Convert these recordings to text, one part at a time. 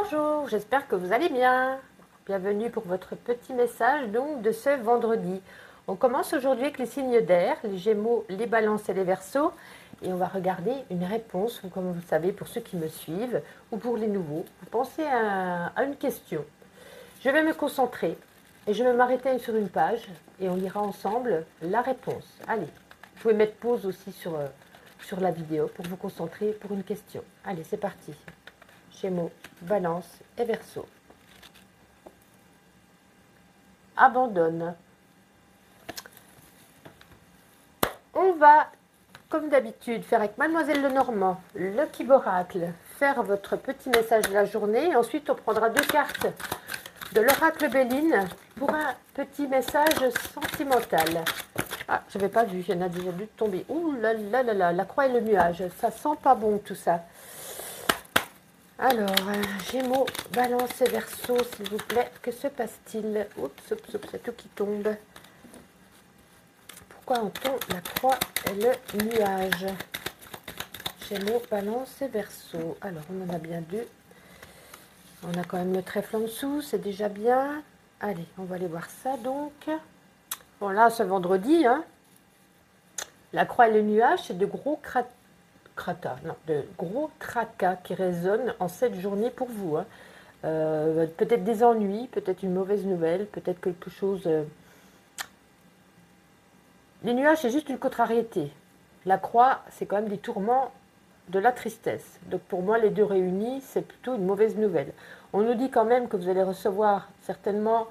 Bonjour, j'espère que vous allez bien. Bienvenue pour votre petit message donc de ce vendredi. On commence aujourd'hui avec les signes d'air, les Gémeaux, les Balances et les Verseaux. Et on va regarder une réponse, ou comme vous le savez, pour ceux qui me suivent, ou pour les nouveaux. Vous pensez à une question. Je vais me concentrer et je vais m'arrêter sur une page et on lira ensemble la réponse. Allez, vous pouvez mettre pause aussi sur la vidéo pour vous concentrer pour une question. Allez, c'est parti. Gémeaux, Balance et Verseau. Abandonne. On va, comme d'habitude, faire avec Mademoiselle Lenormand, Lucky Oracle, faire votre petit message de la journée. Et ensuite, on prendra 2 cartes de l'Oracle Béline pour un petit message sentimental. Ah, je n'avais pas vu, il y en a déjà dû tomber. Ouh là là là là, la croix et le nuage, ça sent pas bon tout ça. Alors, Gémeaux, Balance et Verseau, s'il vous plaît, que se passe-t-il? Oups, oups, oups, c'est tout qui tombe. Pourquoi on la croix et le nuage? Gémeaux, Balance et Verseau. Alors, on en a bien 2. On a quand même le trèfle en dessous, c'est déjà bien. Allez, on va aller voir ça donc. Bon, là, ce vendredi, hein, la croix et le nuage, c'est de gros de gros tracas qui résonnent en cette journée pour vous. Hein. Peut-être des ennuis, peut-être une mauvaise nouvelle, peut-être quelque chose... Les nuages, c'est juste une contrariété. La croix, c'est quand même des tourments, de la tristesse. Donc pour moi, les deux réunis, c'est plutôt une mauvaise nouvelle. On nous dit quand même que vous allez recevoir certainement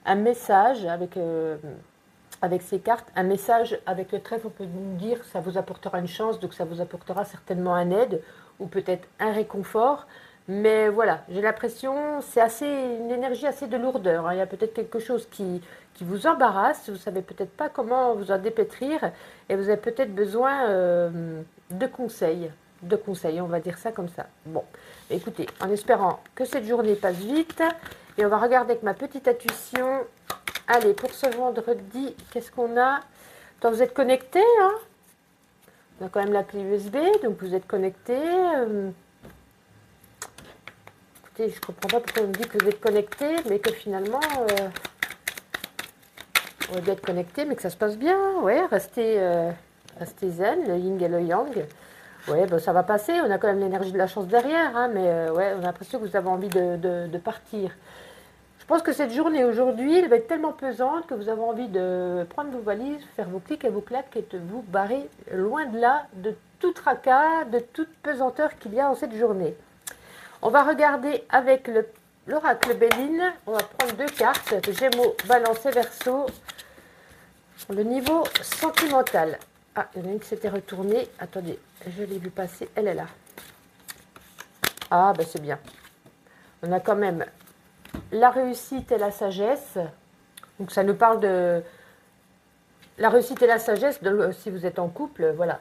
un message avec ces cartes, un message avec le trèfle, on peut nous dire que ça vous apportera une chance, donc ça vous apportera certainement un aide, ou peut-être un réconfort. Mais voilà, j'ai l'impression, c'est une énergie assez de lourdeur. Hein. Il y a peut-être quelque chose qui vous embarrasse, vous ne savez peut-être pas comment vous en dépêtrir, et vous avez peut-être besoin de conseils. De conseils, on va dire ça comme ça. Bon, écoutez, en espérant que cette journée passe vite, et on va regarder avec ma petite intuition. Allez, pour ce vendredi, qu'est-ce qu'on a? Attends, vous êtes connecté, hein? On a quand même la clé USB, donc vous êtes connecté. Écoutez, je ne comprends pas pourquoi on me dit que vous êtes connecté, mais que finalement, on doit être connecté, mais que ça se passe bien. Ouais, restez zen, le yin et le yang. Ouais, ben, ça va passer, on a quand même l'énergie de la chance derrière, hein, mais ouais, on a l'impression que vous avez envie de partir. Je pense que cette journée aujourd'hui, elle va être tellement pesante que vous avez envie de prendre vos valises, faire vos clics et vos claques et de vous barrer loin de là, de tout tracas, de toute pesanteur qu'il y a en cette journée. On va regarder avec l'oracle Béline. On va prendre 2 cartes, Gémeaux, Balance et Verseau. Le niveau sentimental. Ah, il y en a une qui s'était retournée. Attendez, je l'ai vu passer. Elle est là. Ah, ben c'est bien. On a quand même la réussite et la sagesse. Donc ça nous parle de la réussite et la sagesse. Si vous êtes en couple, voilà,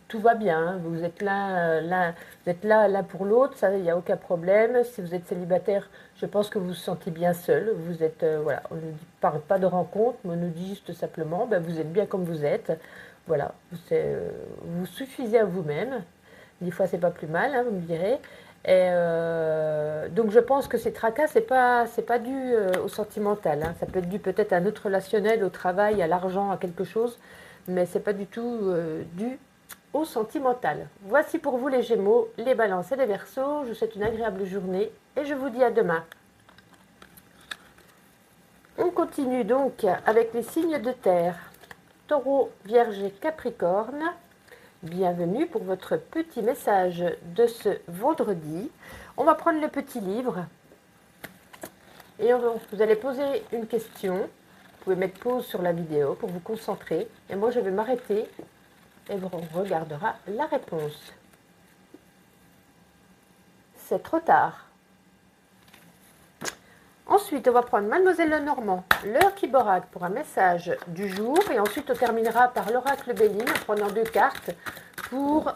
tout va bien. Hein. Vous êtes là, l'un pour l'autre. Ça, il n'y a aucun problème. Si vous êtes célibataire, je pense que vous vous sentez bien seul. Vous êtes, voilà, on ne parle pas de rencontre, mais on nous dit juste simplement, ben, vous êtes bien comme vous êtes. Voilà, vous suffisez à vous-même. Des fois, c'est pas plus mal, hein, vous me direz. Et donc, je pense que ces tracas, c'est pas dû au sentimental. Hein. Ça peut être dû peut-être à un autre relationnel, au travail, à l'argent, à quelque chose, mais c'est pas du tout dû au sentimental. Voici pour vous les Gémeaux, les Balances et les Verseaux. Je vous souhaite une agréable journée et je vous dis à demain. On continue donc avec les signes de terre. Taureau, Vierge et Capricorne, bienvenue pour votre petit message de ce vendredi. On va prendre le petit livre et vous allez poser une question. Vous pouvez mettre pause sur la vidéo pour vous concentrer. Et moi, je vais m'arrêter et on regardera la réponse. C'est trop tard. Ensuite, on va prendre Mademoiselle Lenormand, l'heure qui boraque pour un message du jour. Et ensuite, on terminera par l'oracle Béline en prenant 2 cartes pour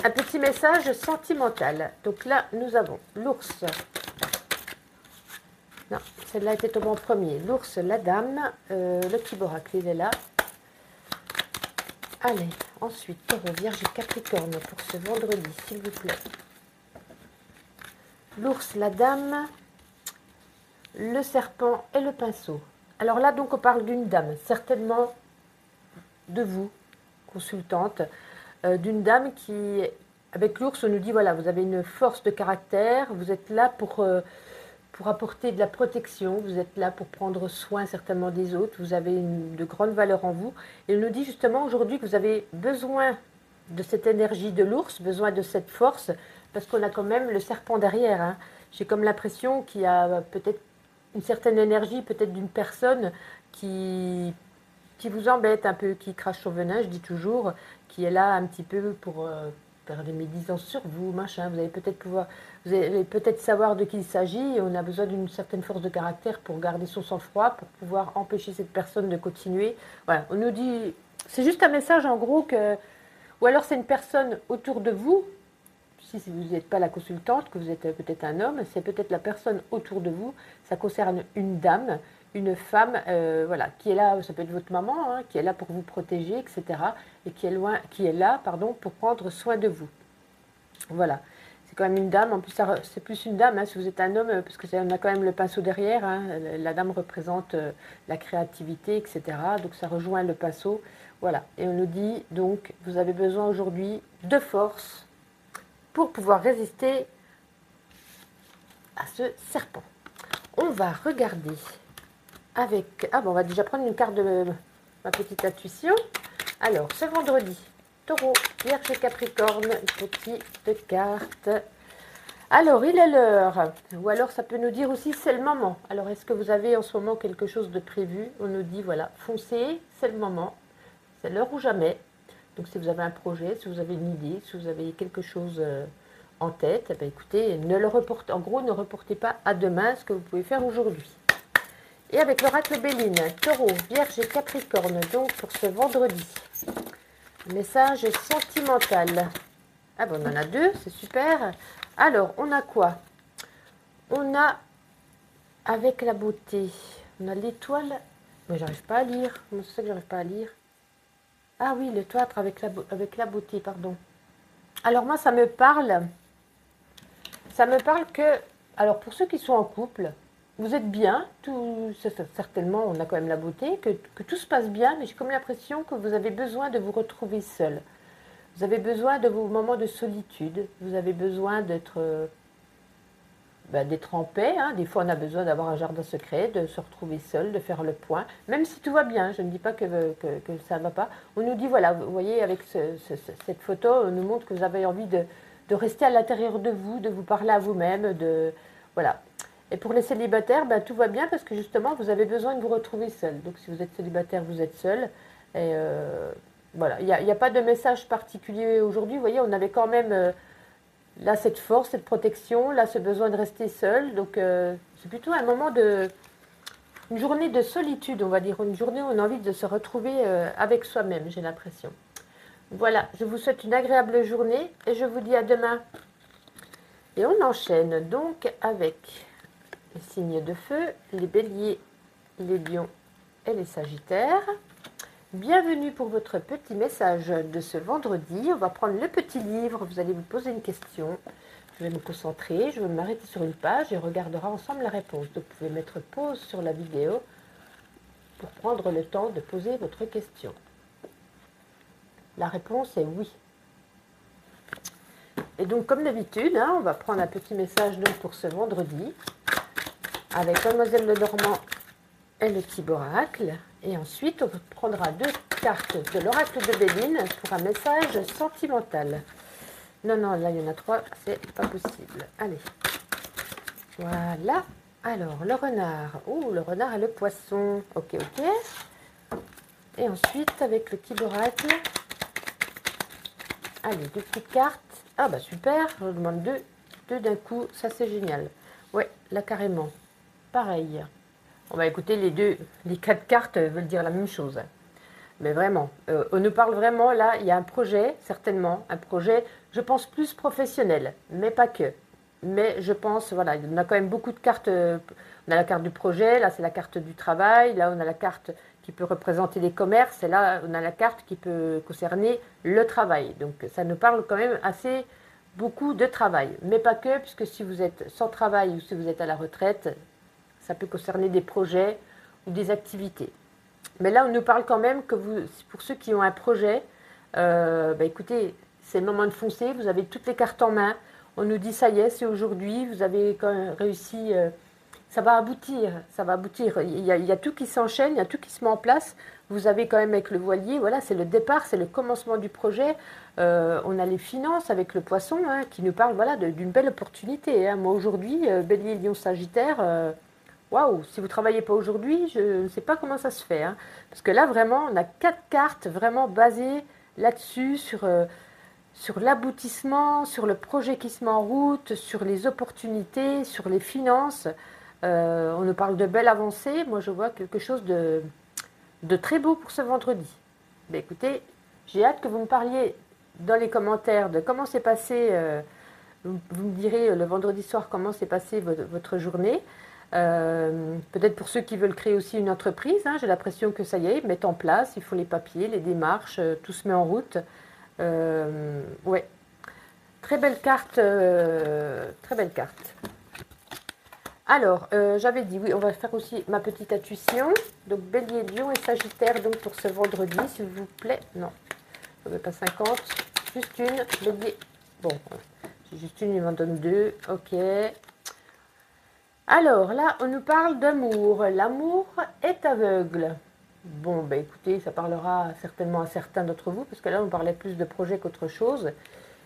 un petit message sentimental. Donc là, nous avons l'ours. Non, celle-là était tombée en premier. L'ours, la dame, le petit boracle, il est là. Allez, ensuite, Taureau, Vierge et Capricorne pour ce vendredi, s'il vous plaît. l'ours, la dame, le serpent et le pinceau. Alors là, donc, on parle d'une dame, certainement de vous, consultante, d'une dame qui, avec l'ours, on nous dit, voilà, vous avez une force de caractère, vous êtes là pour apporter de la protection, vous êtes là pour prendre soin certainement des autres, vous avez de grandes valeurs en vous. Et on nous dit justement aujourd'hui que vous avez besoin de cette énergie de l'ours, besoin de cette force, parce qu'on a quand même le serpent derrière. Hein. J'ai comme l'impression qu'il y a peut-être une certaine énergie, peut-être d'une personne qui vous embête un peu, qui crache son venin, je dis toujours, qui est là un petit peu pour faire des médisances sur vous, machin. Vous allez peut-être savoir de qui il s'agit, et on a besoin d'une certaine force de caractère pour garder son sang-froid, pour pouvoir empêcher cette personne de continuer. Voilà, on nous dit, c'est juste un message en gros que, ou alors c'est une personne autour de vous, si vous n'êtes pas la consultante, que vous êtes peut-être un homme, c'est peut-être la personne autour de vous, ça concerne une dame, une femme, voilà, qui est là, ça peut être votre maman, hein, qui est là pour vous protéger, etc. Et qui est là, pardon, pour prendre soin de vous. Voilà, c'est quand même une dame, en plus c'est plus une dame, hein, si vous êtes un homme, parce que on a quand même le pinceau derrière, hein, la dame représente la créativité, etc. Donc ça rejoint le pinceau, voilà. Et on nous dit, donc, vous avez besoin aujourd'hui de force pour pouvoir résister à ce serpent. On va regarder avec... Ah bon, on va déjà prendre une carte de ma petite intuition. Alors, ce vendredi, Taureau, Vierge et Capricorne, petite carte. Alors, il est l'heure. Ou alors, ça peut nous dire aussi, c'est le moment. Alors, est-ce que vous avez en ce moment quelque chose de prévu? On nous dit, voilà, foncez, c'est le moment. C'est l'heure ou jamais. Donc, si vous avez un projet, si vous avez une idée, si vous avez quelque chose en tête, eh bien, écoutez, en gros, ne reportez pas à demain ce que vous pouvez faire aujourd'hui. Et avec l'oracle Béline, Taureau, Vierge et Capricorne, donc pour ce vendredi. Message sentimental. Ah bon, on en a deux, c'est super. Alors, on a quoi? On a, avec la beauté, on a l'étoile. Mais j'arrive pas à lire. Comment c'est que j'arrive pas à lire? Ah oui, le théâtre avec la beauté, pardon. Alors moi, ça me parle que, alors pour ceux qui sont en couple, vous êtes bien, certainement, on a quand même la beauté, que tout se passe bien, mais j'ai comme l'impression que vous avez besoin de vous retrouver seul. Vous avez besoin de vos moments de solitude, vous avez besoin d'être en paix. Hein. Des fois, on a besoin d'avoir un jardin secret, de se retrouver seul, de faire le point, même si tout va bien. Je ne dis pas que ça ne va pas. On nous dit, voilà, vous voyez, avec cette photo, on nous montre que vous avez envie de rester à l'intérieur de vous parler à vous-même, voilà. Et pour les célibataires, tout va bien parce que justement, vous avez besoin de vous retrouver seul. Donc, si vous êtes célibataire, vous êtes seul. Et voilà, il n'y a pas de message particulier aujourd'hui. Vous voyez, on avait quand même là cette force, cette protection, là ce besoin de rester seul. Donc, c'est plutôt un moment une journée de solitude, on va dire. Une journée où on a envie de se retrouver avec soi-même, j'ai l'impression. Voilà, je vous souhaite une agréable journée et je vous dis à demain. Et on enchaîne donc avec les signes de feu, les béliers, les lions et les sagittaires. Bienvenue pour votre petit message de ce vendredi. On va prendre le petit livre, vous allez vous poser une question. Je vais me concentrer, je vais m'arrêter sur une page et on regardera ensemble la réponse. Donc vous pouvez mettre pause sur la vidéo pour prendre le temps de poser votre question. La réponse est oui. Et donc comme d'habitude, hein, on va prendre un petit message donc, pour ce vendredi avec Mademoiselle Lenormand et le petit oracle. Et ensuite, on prendra deux cartes de l'oracle de Béline pour un message sentimental. Non, là, il y en a trois, c'est pas possible. Allez. Voilà. Alors, le renard. Oh, le renard et le poisson. Ok. Et ensuite, avec le petit oracle. Allez, deux petites cartes. Ah, super. Je demande deux d'un coup. Ça, c'est génial. Ouais, là, carrément. Pareil. On va écouter les quatre cartes veulent dire la même chose. Mais vraiment, on nous parle vraiment, là, il y a un projet, certainement, un projet, je pense, plus professionnel, mais pas que. Mais je pense, voilà, on a quand même beaucoup de cartes. On a la carte du projet, là, c'est la carte du travail, là, on a la carte qui peut représenter les commerces, et là, on a la carte qui peut concerner le travail. Donc, ça nous parle quand même assez beaucoup de travail. Mais pas que, puisque si vous êtes sans travail ou si vous êtes à la retraite, ça peut concerner des projets ou des activités. Mais là, on nous parle quand même que pour ceux qui ont un projet, écoutez, c'est le moment de foncer, vous avez toutes les cartes en main. On nous dit, ça y est, c'est aujourd'hui, vous avez quand même réussi, ça va aboutir, ça va aboutir. Il y a tout qui s'enchaîne, il y a tout qui se met en place. Vous avez quand même avec le voilier, voilà, c'est le départ, c'est le commencement du projet. On a les finances avec le poisson, hein, qui nous parle voilà, d'une belle opportunité. Hein. Moi, aujourd'hui, Bélier, Lion, Sagittaire... waouh, si vous ne travaillez pas aujourd'hui, je ne sais pas comment ça se fait. Hein. Parce que là, vraiment, on a 4 cartes vraiment basées là-dessus, sur l'aboutissement, sur le projet qui se met en route, sur les opportunités, sur les finances. On nous parle de belles avancées. Moi, je vois quelque chose de très beau pour ce vendredi. Mais écoutez, j'ai hâte que vous me parliez dans les commentaires de comment s'est passé, vous me direz le vendredi soir comment s'est passée votre journée. Peut-être pour ceux qui veulent créer aussi une entreprise, hein, j'ai l'impression que ça y est, ils mettent en place, il faut les papiers, les démarches, tout se met en route. Ouais, très belle carte, très belle carte. Alors, j'avais dit, oui, on va faire aussi ma petite intuition. Donc, Bélier, Lion et Sagittaire, donc pour ce vendredi, s'il vous plaît. Non, je ne veux pas 50, juste une. Bélier, bon, j'ai juste une, il m'en donne 2, ok. Alors, là, on nous parle d'amour. L'amour est aveugle. Bon, ben écoutez, ça parlera certainement à certains d'entre vous, parce que là, on parlait plus de projet qu'autre chose.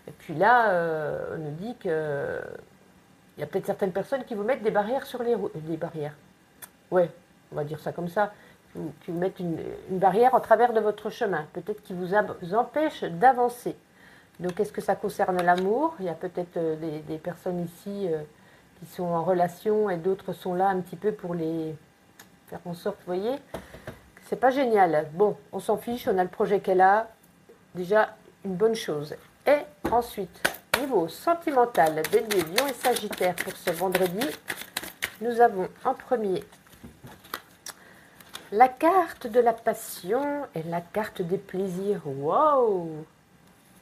Et puis là, on nous dit que il y a peut-être certaines personnes qui vous mettent des barrières sur les routes. Des barrières. Ouais, on va dire ça comme ça. Qui vous mettent une barrière en travers de votre chemin. Peut-être qui vous empêche d'avancer. Donc, est-ce que ça concerne l'amour? Il y a peut-être des personnes ici qui sont en relation et d'autres sont là un petit peu pour les faire en sorte, vous voyez, c'est pas génial. Bon, on s'en fiche, on a le projet qu'elle a. Déjà, une bonne chose. Et ensuite, niveau sentimental, Bélier, Lion et Sagittaire pour ce vendredi, nous avons en premier la carte de la passion et la carte des plaisirs. Waouh!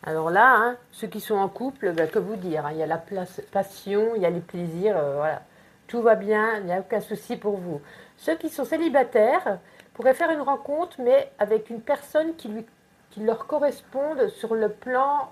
Alors là, hein, ceux qui sont en couple, ben, que vous dire, hein, il y a la passion, il y a les plaisirs, voilà. Tout va bien, il n'y a aucun souci pour vous. Ceux qui sont célibataires pourraient faire une rencontre, mais avec une personne qui leur corresponde sur le plan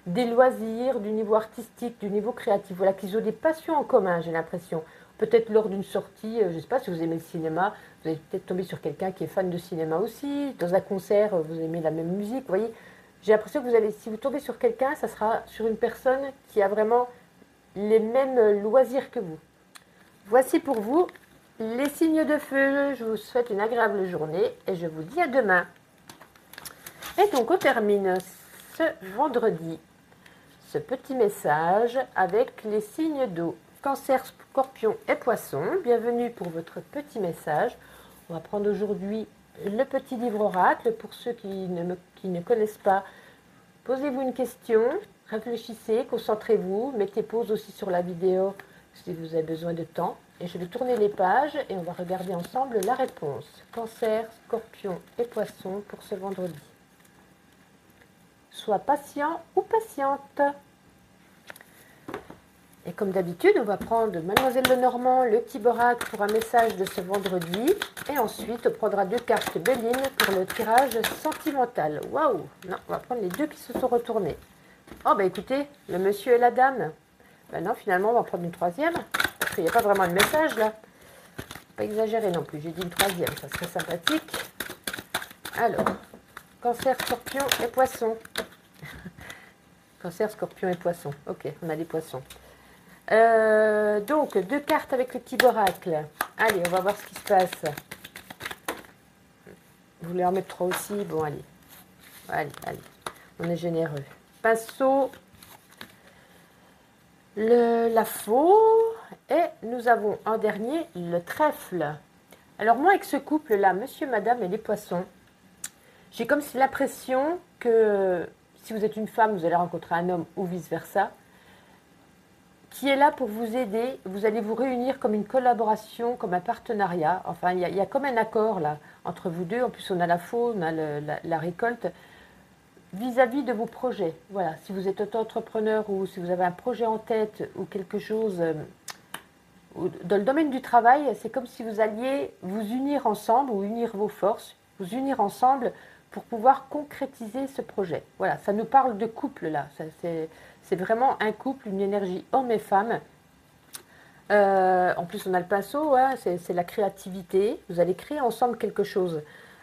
des loisirs, du niveau artistique, du niveau créatif. Voilà, qu'ils ont des passions en commun, j'ai l'impression. Peut-être lors d'une sortie, je ne sais pas si vous aimez le cinéma, vous allez peut-être tomber sur quelqu'un qui est fan de cinéma aussi. Dans un concert, vous aimez la même musique, vous voyez. J'ai l'impression que si vous tombez sur quelqu'un, ça sera sur une personne qui a vraiment les mêmes loisirs que vous. Voici pour vous les signes de feu. Je vous souhaite une agréable journée et je vous dis à demain. Et donc on termine ce vendredi ce petit message avec les signes d'eau. Cancer, Scorpion et Poisson. Bienvenue pour votre petit message. On va prendre aujourd'hui le petit livre oracle. Pour ceux qui ne connaissent pas, posez-vous une question, réfléchissez, concentrez-vous, mettez pause aussi sur la vidéo si vous avez besoin de temps. Et je vais tourner les pages et on va regarder ensemble la réponse. Cancer, Scorpion et Poisson pour ce vendredi. Sois patient ou patiente. Et comme d'habitude, on va prendre Mademoiselle Lenormand, le petit oracle pour un message de ce vendredi. Et ensuite, on prendra 2 cartes Béline pour le tirage sentimental. Waouh! Non, on va prendre les 2 qui se sont retournés. Oh, bah écoutez, le monsieur et la dame. Ben non, finalement, on va prendre une 3e. Parce qu'il n'y a pas vraiment de message, là. Pas exagéré non plus, j'ai dit une 3e, ça serait sympathique. Alors, Cancer, Scorpion et Poisson. Cancer, Scorpion et Poisson. Ok, on a des poissons. Donc, 2 cartes avec le petit oracle. Allez, on va voir ce qui se passe. Vous voulez en mettre 3 aussi? Bon, allez. Allez, allez. On est généreux. Pinceau. La faux. Et nous avons en dernier le trèfle. Alors moi, avec ce couple-là, monsieur, madame et les poissons, j'ai comme si l'impression que si vous êtes une femme, vous allez rencontrer un homme ou vice-versa, qui est là pour vous aider. Vous allez vous réunir comme une collaboration, comme un partenariat. Enfin, il y a comme un accord là entre vous deux. En plus, on a la faux, on a la récolte. vis-à-vis de vos projets. Voilà, si vous êtes auto-entrepreneur ou si vous avez un projet en tête ou quelque chose dans le domaine du travail, c'est comme si vous alliez vous unir ensemble ou unir vos forces, vous unir ensemble pour pouvoir concrétiser ce projet. Voilà, ça nous parle de couple là. C'est vraiment un couple, une énergie homme et femme. En plus, on a le pinceau, hein, c'est la créativité. Vous allez créer ensemble quelque chose.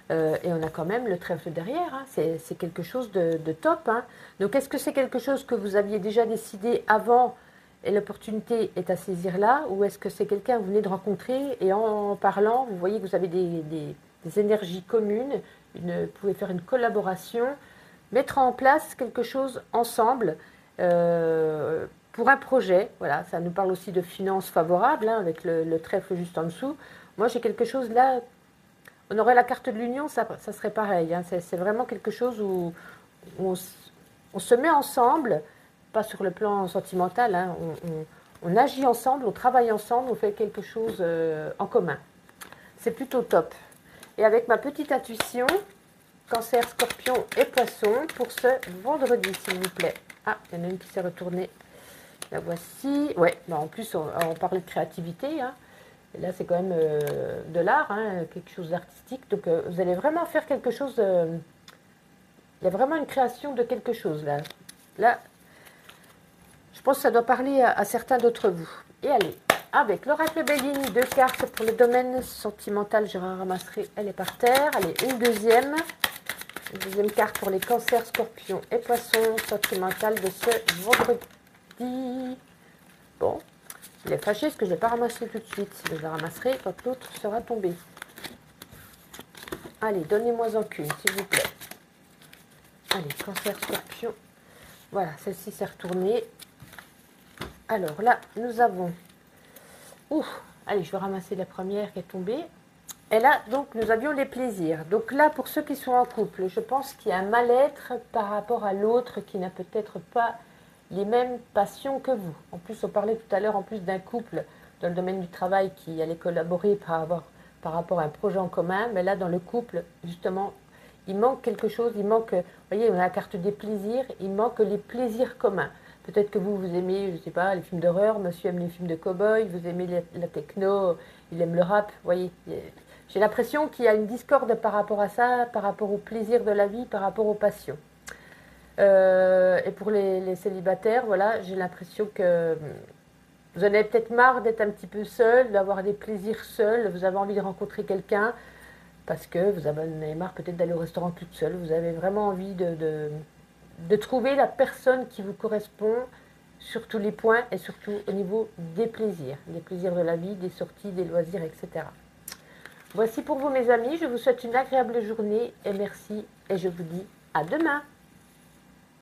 Et on a quand même le trèfle derrière. Hein. C'est quelque chose de top. Hein. Donc, est-ce que c'est quelque chose que vous aviez déjà décidé avant et l'opportunité est à saisir là? Ou est-ce que c'est quelqu'un que vous venez de rencontrer et en parlant, vous voyez que vous avez des énergies communes, vous pouvez faire une collaboration, mettre en place quelque chose ensemble pour un projet. Voilà, ça nous parle aussi de finances favorables, hein, avec le trèfle juste en dessous. Moi, j'ai quelque chose là. On aurait la carte de l'union, ça serait pareil. Hein. C'est vraiment quelque chose où on se met ensemble, pas sur le plan sentimental, hein, on agit ensemble, on travaille ensemble, on fait quelque chose en commun. C'est plutôt top. Et avec ma petite intuition, Cancer, Scorpion et Poisson, pour ce vendredi, s'il vous plaît. Ah, il y en a une qui s'est retournée. La voici. Ouais, bah en plus, on parlait de créativité, hein. Et là, c'est quand même de l'art, hein, quelque chose d'artistique. Donc, vous allez vraiment faire quelque chose. Il y a vraiment une création de quelque chose là. Là, je pense que ça doit parler à certains d'entre vous. Et allez, avec l'oracle Béline, 2 cartes pour le domaine sentimental. Je ramasserai, elle est par terre. Allez, une deuxième. Une deuxième carte pour les cancers, scorpions et poissons sentimental de ce vendredi. Bon. Il est fâché parce que je ne vais pas ramasser tout de suite. Je la ramasserai quand l'autre sera tombé. Allez, donnez-moi en qu'une, s'il vous plaît. Allez, cancer, scorpion. Voilà, celle-ci s'est retournée. Alors là, nous avons... Ouh, allez, je vais ramasser la première qui est tombée. Et là, donc, nous avions les plaisirs. Donc là, pour ceux qui sont en couple, je pense qu'il y a un mal-être par rapport à l'autre qui n'a peut-être pas les mêmes passions que vous. En plus, on parlait tout à l'heure en plus d'un couple dans le domaine du travail qui allait collaborer par rapport à un projet en commun. Mais là, dans le couple, justement, il manque quelque chose. Il manque, vous voyez, on a la carte des plaisirs. Il manque les plaisirs communs. Peut-être que vous aimez, je ne sais pas, les films d'horreur. Monsieur aime les films de cow-boy. Vous aimez la techno. Il aime le rap. Vous voyez, j'ai l'impression qu'il y a une discorde par rapport à ça, par rapport au plaisir de la vie, par rapport aux passions. Et pour les célibataires, voilà, j'ai l'impression que vous en avez peut-être marre d'être un petit peu seul, d'avoir des plaisirs seuls, vous avez envie de rencontrer quelqu'un, parce que vous en avez marre peut-être d'aller au restaurant toute seule, vous avez vraiment envie de trouver la personne qui vous correspond sur tous les points et surtout au niveau des plaisirs de la vie, des sorties, des loisirs, etc. Voici pour vous mes amis, je vous souhaite une agréable journée et merci et je vous dis à demain.